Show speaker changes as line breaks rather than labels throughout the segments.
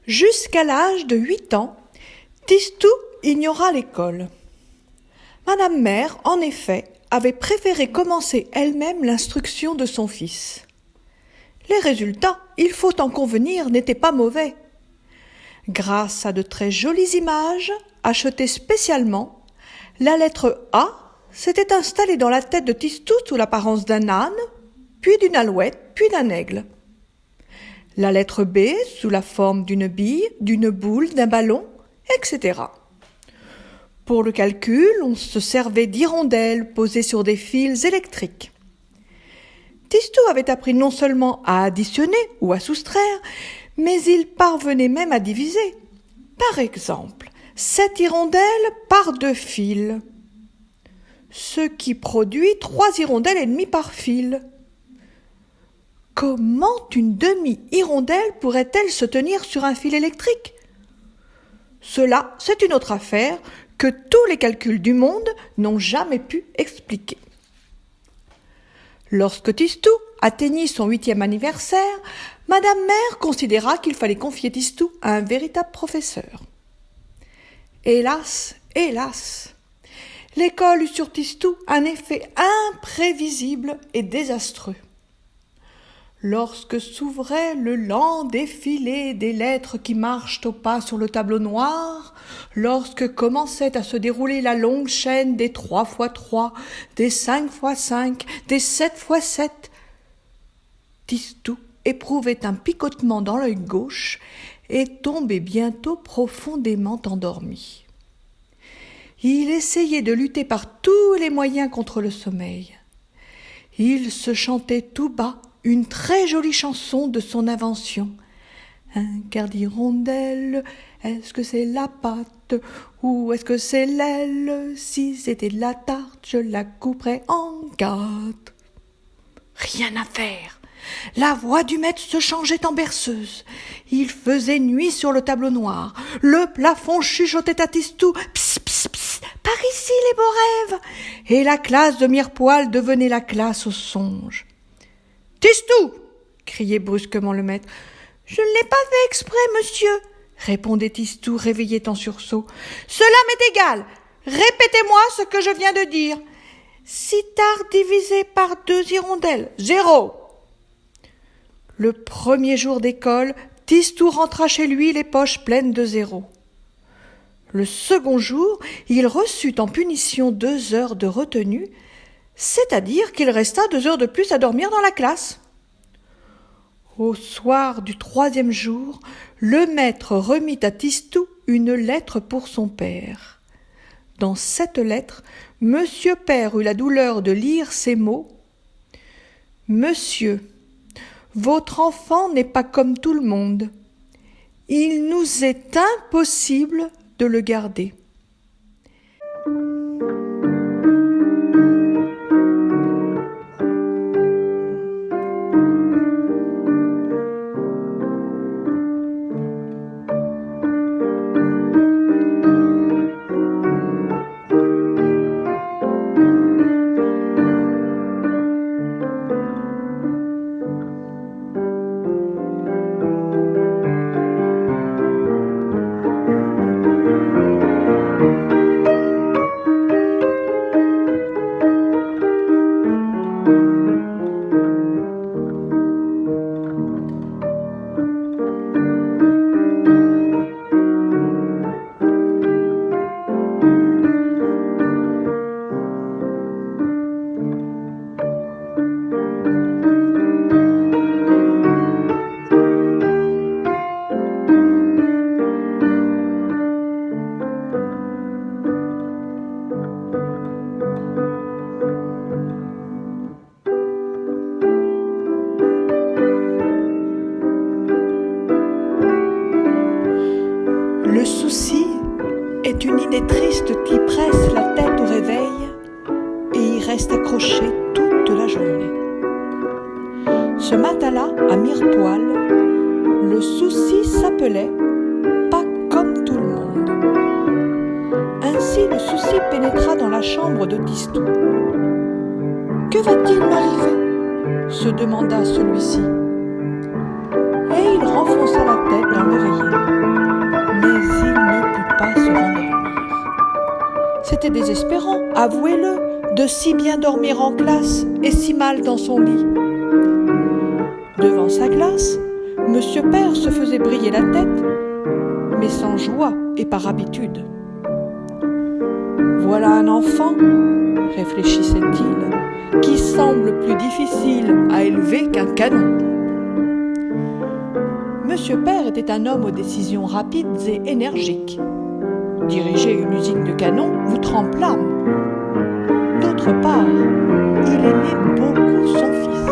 Jusqu'à l'âge de 8 ans, Tistou ignora l'école. Madame Mère, en effet, avait préféré commencer elle-même l'instruction de son fils. Les résultats, il faut en convenir, n'étaient pas mauvais. Grâce à de très jolies images, achetées spécialement, la lettre A s'était installée dans la tête de Tistou sous l'apparence d'un âne, puis d'une alouette, puis d'un aigle. La lettre B sous la forme d'une bille, d'une boule, d'un ballon, etc. Pour le calcul, on se servait d'hirondelles posées sur des fils électriques. Tistou avait appris non seulement à additionner ou à soustraire, mais il parvenait même à diviser. Par exemple, 7 hirondelles par 2 fils, ce qui produit 3 hirondelles et demie par fil. Comment une demi-hirondelle pourrait-elle se tenir sur un fil électrique ? Cela, c'est une autre affaire que tous les calculs du monde n'ont jamais pu expliquer. Lorsque Tistou atteignit son 8e anniversaire, Madame Mère considéra qu'il fallait confier Tistou à un véritable professeur. Hélas, hélas, l'école eut sur Tistou un effet imprévisible et désastreux. Lorsque s'ouvrait le lent défilé des lettres qui marchent au pas sur le tableau noir, lorsque commençait à se dérouler la longue chaîne des 3 x 3, des 5 x 5, des 7 x 7, Tistou éprouvait un picotement dans l'œil gauche et tombait bientôt profondément endormi. Il essayait de lutter par tous les moyens contre le sommeil. Il se chantait tout bas une très jolie chanson de son invention. Un quart d'hirondelle, est-ce que c'est la patte ou est-ce que c'est l'aile? Si c'était de la tarte, je la couperais en 4. Rien à faire. La voix du maître se changeait en berceuse. Il faisait nuit sur le tableau noir. Le plafond chuchotait à Tistou. Psst, psst, psst, par ici les beaux rêves. Et la classe de Mirepoix devenait la classe aux songes. Tistou, criait brusquement le maître. Je ne l'ai pas fait exprès, monsieur, répondait Tistou, réveillé en sursaut. Cela m'est égal. Répétez-moi ce que je viens de dire. 6 tartes divisé par 2 hirondelles, 0. Le premier jour d'école, Tistou rentra chez lui les poches pleines de 0. Le second jour, il reçut en punition 2 heures de retenue, c'est-à-dire qu'il resta 2 heures de plus à dormir dans la classe. Au soir du 3e jour, le maître remit à Tistou une lettre pour son père. Dans cette lettre, Monsieur Père eut la douleur de lire ces mots. « Monsieur, votre enfant n'est pas comme tout le monde. Il nous est impossible de le garder. » Le souci est une idée triste qui presse la tête au réveil et y reste accrochée toute la journée. Ce matin-là, à Mirepoix, le souci s'appelait « Pas comme tout le monde ». Ainsi le souci pénétra dans la chambre de Tistou. « Que va-t-il m'arriver ?» se demanda celui-ci. Et il renfonça la tête dans l'oreiller. pas se rendormir. C'était désespérant, avouez-le, de si bien dormir en classe et si mal dans son lit. Devant sa glace, Monsieur Père se faisait briller la tête, mais sans joie et par habitude. Voilà un enfant, réfléchissait-il, qui semble plus difficile à élever qu'un canon. Monsieur Père était un homme aux décisions rapides et énergiques. Diriger une usine de canons vous trempe l'âme. D'autre part, il aimait beaucoup son fils.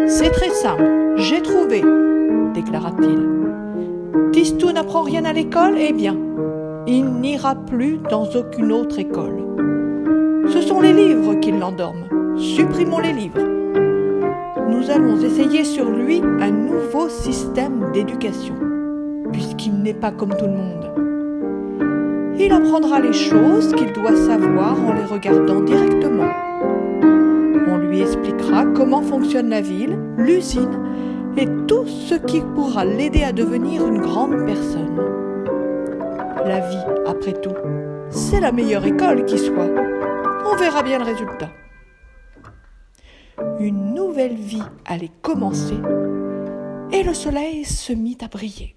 « C'est très simple, j'ai trouvé, » déclara-t-il. « Tistou n'apprend rien à l'école, eh bien, il n'ira plus dans aucune autre école. Ce sont les livres qui l'endorment. Supprimons les livres. Nous allons essayer sur lui un nouveau système d'éducation, puisqu'il n'est pas comme tout le monde. Il apprendra les choses qu'il doit savoir en les regardant directement. On lui expliquera comment fonctionne la ville, l'usine et tout ce qui pourra l'aider à devenir une grande personne. La vie, après tout, c'est la meilleure école qui soit. On verra bien le résultat. » Une nouvelle vie allait commencer et le soleil se mit à briller.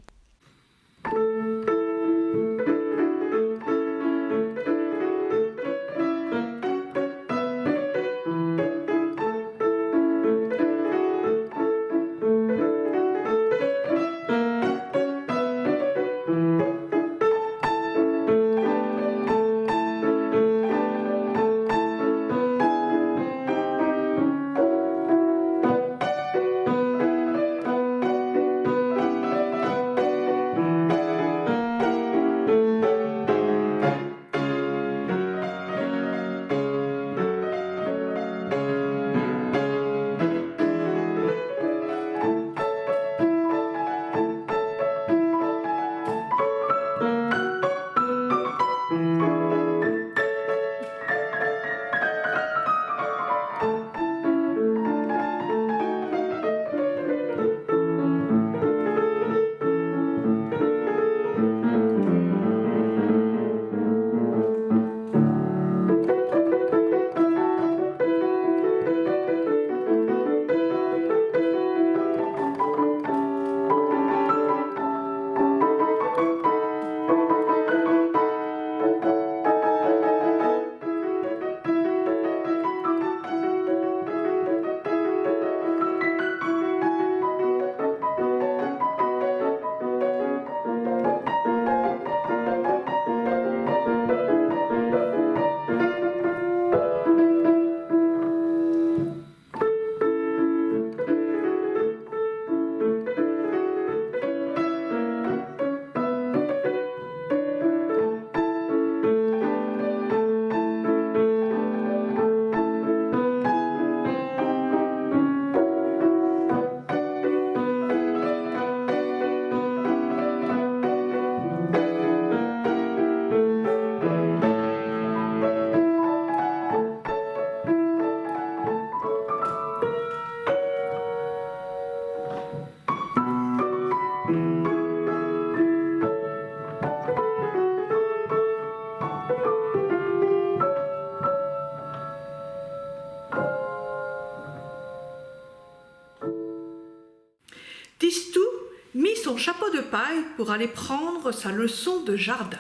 Tistou mit son chapeau de paille pour aller prendre sa leçon de jardin.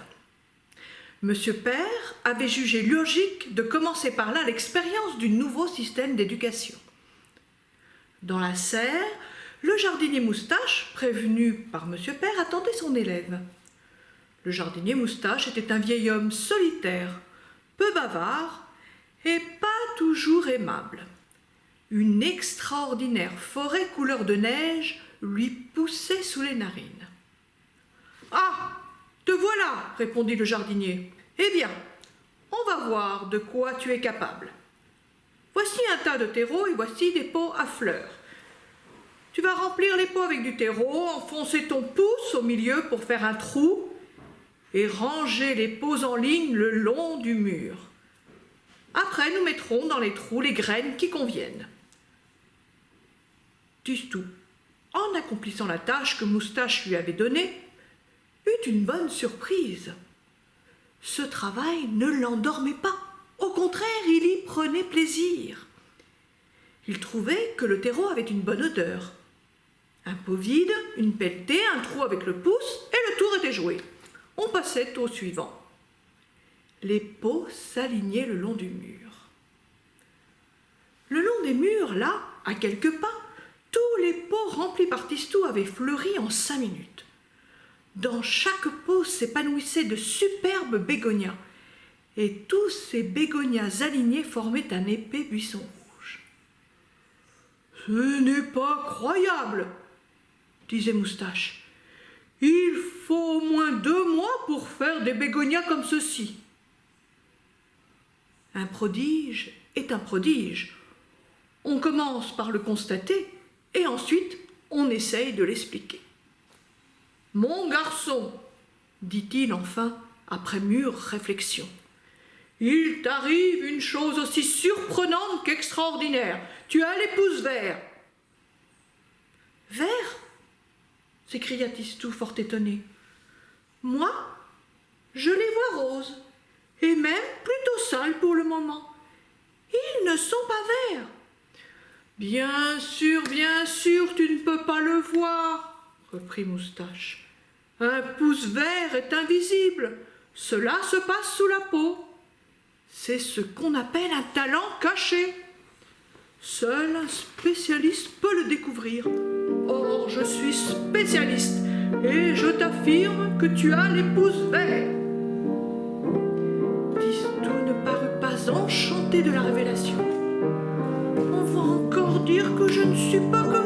Monsieur Père avait jugé logique de commencer par là l'expérience du nouveau système d'éducation. Dans la serre, le jardinier Moustache, prévenu par Monsieur Père, attendait son élève. Le jardinier Moustache était un vieil homme solitaire, peu bavard et pas toujours aimable. Une extraordinaire forêt couleur de neige lui poussait sous les narines. « Ah, te voilà !» répondit le jardinier. « Eh bien, on va voir de quoi tu es capable. Voici un tas de terreau et voici des pots à fleurs. Tu vas remplir les pots avec du terreau, enfoncer ton pouce au milieu pour faire un trou et ranger les pots en ligne le long du mur. Après, nous mettrons dans les trous les graines qui conviennent. » Tistou, en accomplissant la tâche que Moustache lui avait donnée, eut une bonne surprise. Ce travail ne l'endormait pas. Au contraire, il y prenait plaisir. Il trouvait que le terreau avait une bonne odeur. Un pot vide, une pelletée, un trou avec le pouce, et le tour était joué. On passait au suivant. Les pots s'alignaient le long du mur. Le long des murs, là, à quelques pas, tous les pots remplis par Tistou avaient fleuri en 5 minutes. Dans chaque pot s'épanouissaient de superbes bégonias, et tous ces bégonias alignés formaient un épais buisson rouge. « Ce n'est pas croyable !» disait Moustache. « Il faut au moins 2 mois pour faire des bégonias comme ceci. » Un prodige est un prodige. On commence par le constater et ensuite on essaye de l'expliquer. « Mon garçon, dit-il enfin après mûre réflexion, il t'arrive une chose aussi surprenante qu'extraordinaire. Tu as les pouces verts. » « Verts ?» s'écria Tistou fort étonné. « Moi, je les vois roses, et même plutôt sales pour le moment. Ils ne sont pas verts. »« bien sûr, tu ne peux pas le voir, » reprit Moustache. « Un pouce vert est invisible. Cela se passe sous la peau. C'est ce qu'on appelle un talent caché. Seul un spécialiste peut le découvrir. Or, je suis spécialiste et je t'affirme que tu as les pouces verts. » Tistou ne parut pas enchanté de la révélation. « On va encore dire que je ne suis pas comme